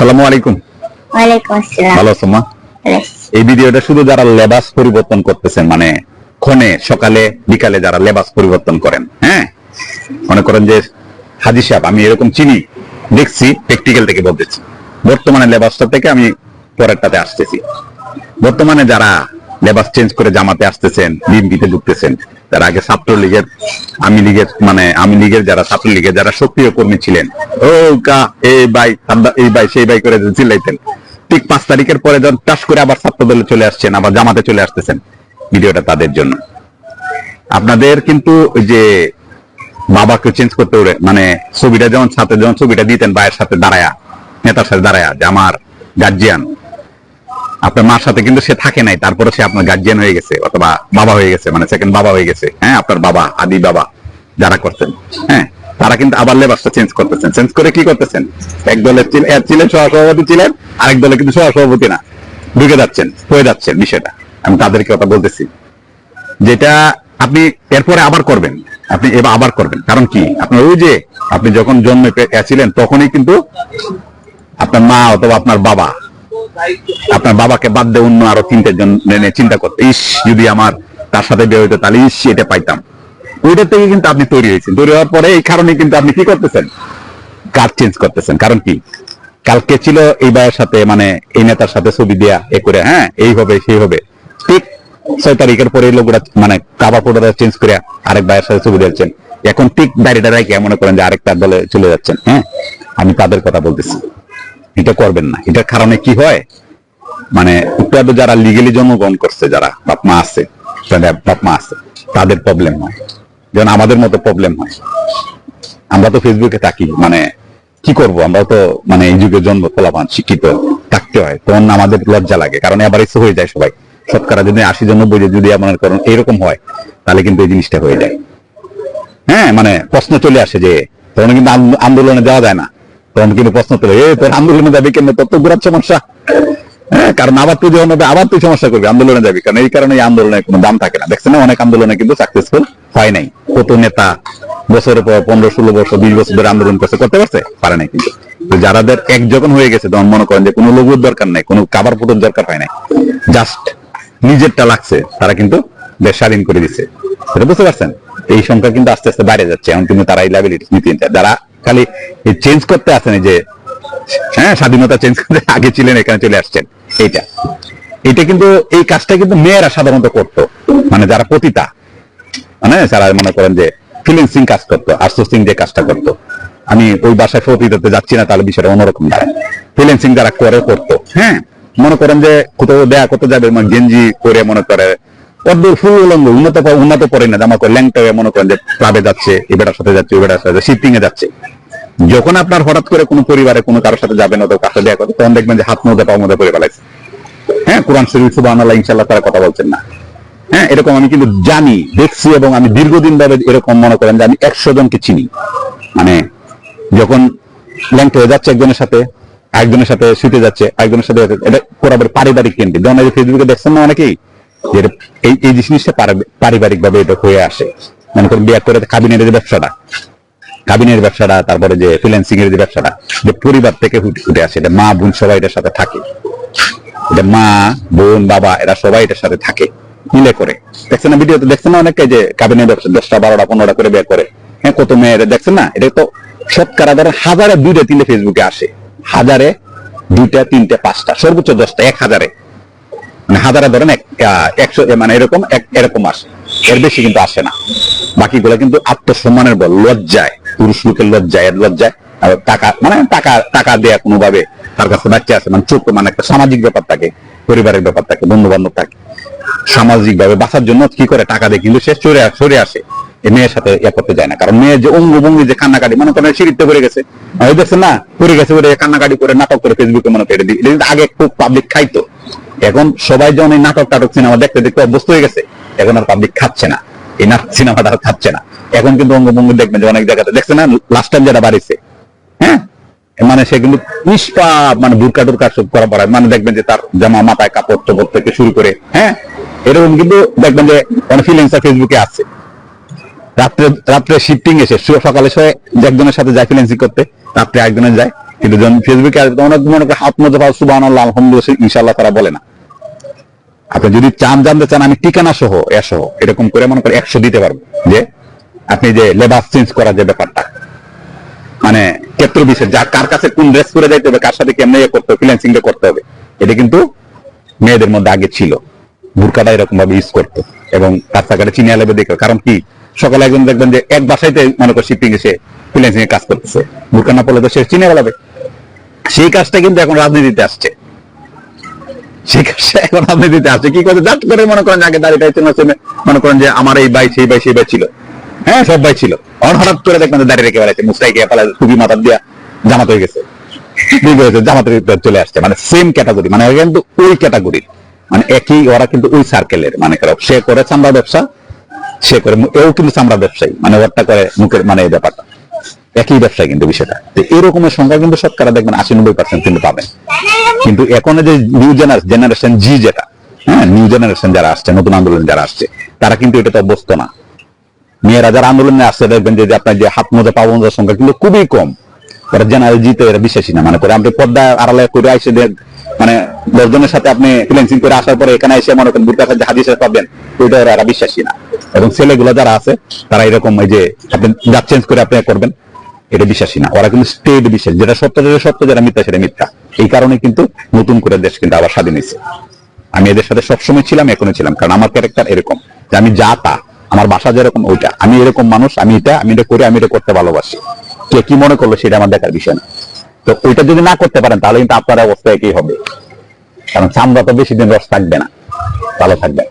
আসসালামু আলাইকুম। ওয়ালাইকুম আসসালাম। ভালো আছো মা? Yes. এই ভিডিওটা শুধু যারা লেবাস পরিবর্তন করতেছেন, মানে ক্ষণে সকালে বিকালে যারা লেবাস পরিবর্তন করেন, হ্যাঁ, মনে করেন যে হাজি সাহেব আমি এরকম চিনি, দেখছি, প্র্যাকটিক্যাল থেকে বলতেছি। বর্তমানে লেবাসটা থেকে আমি পরেরটাতে আসতেছি। বর্তমানে যারা লেবাস চেঞ্জ করে জামাতে আসতেছেন, বিএনপিতে ঢুকতেছেন, তার আগে ছাত্রলীগের, আমি লীগের যারা ছাত্রলীগের যারা সক্রিয় কর্মী ছিলেন, ও কা এই ভাই এই ভাই সেই ভাই করে চিল্লাইতেন, ঠিক 5 তারিখের পরে যখন টাস করে আবার ছাত্র দলে চলে আসছেন, আবার জামাতে চলে আসতেছেন, ভিডিওটা তাদের জন্য। আপনাদের কিন্তু ওই যে বাবাকে চেঞ্জ করতে পারে, মানে ছবিটা যখন সাথে যখন ছবিটা দিতেন ভাইয়ের সাথে দাঁড়ায়া, নেতার সাথে দাঁড়ায়া, যে আমার গার্জিয়ান, আপনার মার সাথে কিন্তু সে থাকে নাই, তারপরে সে আপনার গার্জিয়ান হয়ে গেছে অথবা বাবা হয়ে গেছে, মানে সেকেন্ড বাবা হয়ে গেছে। হ্যাঁ, আপনার বাবা, আদি বাবা যারা করতেন, হ্যাঁ, তারা কিন্তু আবার লেবাসটা চেঞ্জ করতেছেন। চেঞ্জ করে কি করতেছেন? এক দলের ছিলেন সহসভাপতি ছিলেন, আরেক দলে কিন্তু সহসভাপতি না, ঢুকে যাচ্ছেন, হয়ে যাচ্ছেন। বিষয়টা আমি তাদেরকে কথা বলতেছি, যেটা আপনি এরপরে আবার করবেন, আপনি এবার আবার করবেন। কারণ কি, আপনার ওই যে আপনি যখন জন্মে ছিলেন তখনই কিন্তু আপনার মা অথবা আপনার বাবাকে বাদ দিয়ে অন্য আরো 3 জন চিন্তা করতে, ইস যদি আমার তার সাথে বিয়ে হইতো তাহলে ইস এটা পাইতাম। ওইটা থেকে কিন্তু আপনি তৈরি হয়েছেন। তৈরি হওয়ার পরে এই কারণে কিন্তু আপনি কি করতেছেন? কার চেঞ্জ করতেছেন। কারণ কি, কালকে ছিল এই ভাইয়ের সাথে, মানে এই নেতার সাথে ছবি দেয়া এ করে, হ্যাঁ এই হবে সেই হবে, ঠিক 6 তারিখের পরে এই লোকরা মানে কাপড় পোড়া চেঞ্জ করে আরেক ভাইয়ের সাথে ছবি দিচ্ছেন। এখন ঠিক দাঁড়িয়ে রেখে মনে করেন যে আরেকটা দলে চলে যাচ্ছেন। হ্যাঁ, আমি তাদের কথা বলতেছি, এটা করবেন না। এটার কারণে কি হয়, মানে একটু যারা লিগেলি জন্মগ্রহণ করছে, যারা বাপমা আছে, তাদের প্রবলেম হয়, যেমন আমাদের মতো প্রবলেম হয়। আমরা তো ফেসবুকে থাকি, মানে কি করব, আমরা তো মানে এই যুগে জন্ম ফলাফল শিক্ষিত থাকতে হয়, তখন আমাদের লজ্জা লাগে। কারণ এবার ইচ্ছে হয়ে যায় সবাই, শতকরা যদি 80-90 যদি মনে করেন এরকম হয়, তাহলে কিন্তু এই জিনিসটা হয়ে যায়। হ্যাঁ, মানে প্রশ্ন চলে আসে যে তখন কিন্তু আন্দোলনে যাওয়া যায় না, তখন কিন্তু প্রশ্ন চলে, তোর আন্দোলনে যাবি কেন, তোর তো ঘুরার সমস্যা। হ্যাঁ, কারণ আবার তুই যখন হবে আবার তুই সমস্যা করবি, আন্দোলনে যাবি। কারণ এই কারণে এই আন্দোলনের কোনো দাম থাকে না। দেখছেন না, অনেক আন্দোলনে কিন্তু সাকসেসফুল হয় নাই। কত নেতা বছরের পর 15-16 বছর 20 বছর ধরে আন্দোলন করতে পারছে, পারে নাই। কিন্তু যারাদের এক যখন হয়ে গেছে, তখন মনে করেন যে কোনো লঘুর দরকার নাই, কোনো কাবার ফুটোর দরকার হয় নাই, জাস্ট নিজেরটা লাগছে, তারা কিন্তু বেশ স্বাধীন করে দিচ্ছে। সেটা বুঝতে পারছেন? এই সংখ্যা কিন্তু আস্তে আস্তে বাইরে যাচ্ছে। এখন কিন্তু তারা এই লাইবিলিটি নিতে, যারা খালি চেঞ্জ করতে আসেন, যে হ্যাঁ স্বাধীনতা চেঞ্জ করতে আগে ছিলেন, এখানে চলে আসছেন, এটা কিন্তু এই কাজটা কিন্তু মেয়েরা সাধারণত করতো, মানে যারা পতিতা, মানে যারা মনে করেন যে ফিলিংসিং কাজ করতো, আউটসোর্সিং যে কাজটা করতো। আমি ওই বাসায় পতিতাতে যাচ্ছি না, তাহলে বিষয়টা অন্যরকম দাঁড়ায়। ফিলিংসিং যারা করতো, হ্যাঁ, মনে করেন যে কোথাও দেয়া করতে যাবে, গেঞ্জি করে মনে করে পদ্মর ফুল উলঙ্গ, উন্নত পড়ে না, জামা করে ল্যাংটা মনে করেন যে ক্লাবে যাচ্ছে, এই বেটার সাথে যাচ্ছে, ওই বেটার সাথে শিফটিং এ যাচ্ছে। যখন আপনার হঠাৎ করে কোনো পরিবারে কোনো কারোর সাথে যাবেন, ওদের কাছে দেয়া করতে, তখন দেখবেন যে হাত মধ্যে পা মধ্যে করে ফেলাইছে। হ্যাঁ, কোরআন শরীফ সুবহানাল্লাহ ইনশাআল্লাহ তারা কথা বলছেন না। হ্যাঁ, এরকম আমি কিন্তু জানি, দেখছি, এবং আমি দীর্ঘদিন ভাবে এরকম মনে করেন যে আমি 100 জনকে চিনি। মানে যখন ল্যাংট হয়ে যাচ্ছে একজনের সাথে, আরেকজনের সাথে শুতে যাচ্ছে, আরেকজনের সাথে, এটা পুরোপুরি পারিবারিক কেন্দ্রিক। যেমন ফেসবুকে দেখছেন না অনেকেই, যে এই জিনিসটা পারিবারিক ভাবে এটা হয়ে আসে। মনে করেন বিয়ে করে কাবিনের ব্যবসাটা, তারপরে যে ফ্রিল্যান্সিং এর যে ব্যবসাটা, যে পরিবার থেকে উঠে আসে, এটা মা বোন সবাই এটার সাথে থাকে, এটা মা বোন বাবা এরা সবাই এটার সাথে থাকে, মিলে করে। দেখছেন না ভিডিওতে, দেখছেন না অনেকে যে কাবিনের ব্যবসা 10টা 12টা 15টা করে বিয়ে করে। হ্যাঁ, কত মেয়েরা দেখছেন না, এটা তো শতকরা ধরেন 1000-এ 2-3 ফেসবুকে আসে, 1000-এ 2-3 5টা, সর্বোচ্চ 10টা, 1000-এ, মানে 1000-এ ধরেন 100, মানে এরকম আসে, এর বেশি কিন্তু আসে না। বাকিগুলো কিন্তু আত্মসম্মানের বল, লজ্জায়, পুরুষ লোকের লজ্জায়, টাকা দেয়া কোনোভাবে তার কাছে বাচ্চা আছে, মানে ছোট, মানে একটা সামাজিক ব্যাপার থাকে, পরিবারের ব্যাপার থাকে, বন্ধু বান্ধব থাকে, সামাজিক ভাবে বাঁচার জন্য কি করে টাকা দেয়, কিন্তু সে সরে আসে, এই মেয়ের সাথে করতে যায় না। কারণ মেয়ের যে অঙ্গভঙ্গি, যে কান্নাকাটি, মনে করেন সিঁড়িতে পড়ে গেছে, দেখছেন না, পড়ে গেছে, কান্নাকাটি করে নাটক করে ফেসবুকে মনে করে দিই। এটা কিন্তু আগে খুব পাবলিক খাইতো, এখন সবাই যখন এই নাটক সিনেমা দেখতে দেখতে অভ্যস্ত হয়ে গেছে, এখন আর পাবলিক খাচ্ছে না, এই সিনেমাটা খাচ্ছে না। এখন কিন্তু অঙ্গভঙ্গি দেখবেন যে অনেক জায়গাতে, দেখছেন না লাস্ট টাইম যেটা বাড়িছে, হ্যাঁ, মানে সে কিন্তু নিষ্পাপ, মানে বুরকা টুরকা সব করা পড়ায়, মানে দেখবেন যে তার জামা মাথায় কাপড় চোপড় থেকে শুরু করে, হ্যাঁ, এরকম কিন্তু দেখবেন যে অনেক ফিলিংস ফেসবুকে আছে। রাত্রে শিফটিং এসে সকালে একজনের সাথে যায় ফিলিংসিং করতে, রাত্রে একজনের যায়, কিন্তু যখন ফেসবুকে আসবে তখন মনে করে হাত মজা পাও সুবহানাল্লাহ আলহামদুলিল্লাহ ইনশাআল্লাহ তারা বলে না। আপনি যদি জানতে চান আমি ঠিকানা সহ এরকম করে মনে করে 100 দিতে পারবো, যে আপনি যে লেবাস চেঞ্জ করার যে ব্যাপারটা, মানে ক্ষেত্র বিশেষ যা কার কাছে কোন ড্রেস করে যাইতে হবে, কার সাথে কেমনে করতে হবে, ফ্রিল্যান্সিং করতে হবে, এটা কিন্তু মেয়েদের মধ্যে আগে ছিল। বুরকাটা এরকম ভাবে ইউজ করতো এবং রাস্তাঘাটে চিনিয়া লেবে দেখো। কারণ কি সকালে একজন দেখবেন যে এক বাসাইতে মনে করে শিপিং এসে ফ্রিল্যান্সিং এর কাজ করতেছে, বুরকা না পড়লে তো সে চিনে বেলাবে। সেই কাজটা কিন্তু এখন রাজনীতিতে আসছে, সেই কাজটা এখন রাজনীতিতে আসছে। কি করে জাস্ট করে মনে করেন আগে দাঁড়িয়ে মনে করেন যে আমার এই ভাই সেই ভাই ছিল, হ্যাঁ সব ভাই ছিল, হঠাৎ করে দেখবেন দাঁড়িয়ে রেখে বেড়াচ্ছে, মুস্তাই কে ফেলা টুপি মাথা দিয়া জামাত হয়ে গেছে, জামাতের চলে আসছে। মানে সেম ক্যাটাগরি, মানে কিন্তু ওই ক্যাটাগরি, মানে একই, ওরা কিন্তু ওই সার্কেলের, মানে সে করে চামড়া ব্যবসা, সে করে এও কিন্তু চামড়া ব্যবসায়ী, মানে ওরটা করে মুখের, মানে এই ব্যাপারটা একই ব্যবসা কিন্তু বিষয়টা। তো এরকমের সংখ্যা কিন্তু শতকরা দেখবেন 80-90% কিন্তু পাবেন। কিন্তু এখন যে নিউ জেনারেশন জি, যেটা হ্যাঁ নিউ জেনারেশন যারা আসছে, নতুন আন্দোলন যারা আসছে, তারা কিন্তু এটা তো অভ্যস্ত না। মেয়েরা যারা আন্দোলনে আসছে দেখবেন যে আপনার যে হাত মোজা পা মোজার সংখ্যা কিন্তু খুবই কম। ওরা জেনারেল জিতে এরা বিশ্বাসী না, মানে করে আপনি পর্দা আড়ালে করে আসে মানে 10 জনের সাথে আপনি ফ্রিল্যান্সিং করে আসার পরে এখানে এসে মনে করেন বুরকা সাথে হাদিসে পাবেন, ওইটা ওরা বিশ্বাসী না। এবং ছেলেগুলো যারা আছে তারা এরকম এই যে আপনি যা চেঞ্জ করে আপনি করবেন, এটা বিশ্বাসী না। ওরা কিন্তু স্টেট বিশ্বাস, যেটা সত্য যেটা মিথ্যা সেটা মিথ্যা। এই কারণে কিন্তু নতুন করে দেশ কিন্তু আবার স্বাধীন হয়েছে। আমি এদের সাথে সবসময় ছিলাম, এখনো ছিলাম, কারণ আমার ক্যারেক্টার এরকম যে আমি যা তা, আমার বাসা যেরকম ওইটা, আমি এরকম মানুষ, আমি এটা করি, আমি এটা করতে ভালোবাসি। কে কি মনে করলো সেটা আমার দেখার বিষয় না। তো ওইটা যদি না করতে পারেন তাহলে কিন্তু আপনার অবস্থা একই হবে, কারণ চামড়া তো বেশি দিন রস থাকবে না, ভালো থাকবে।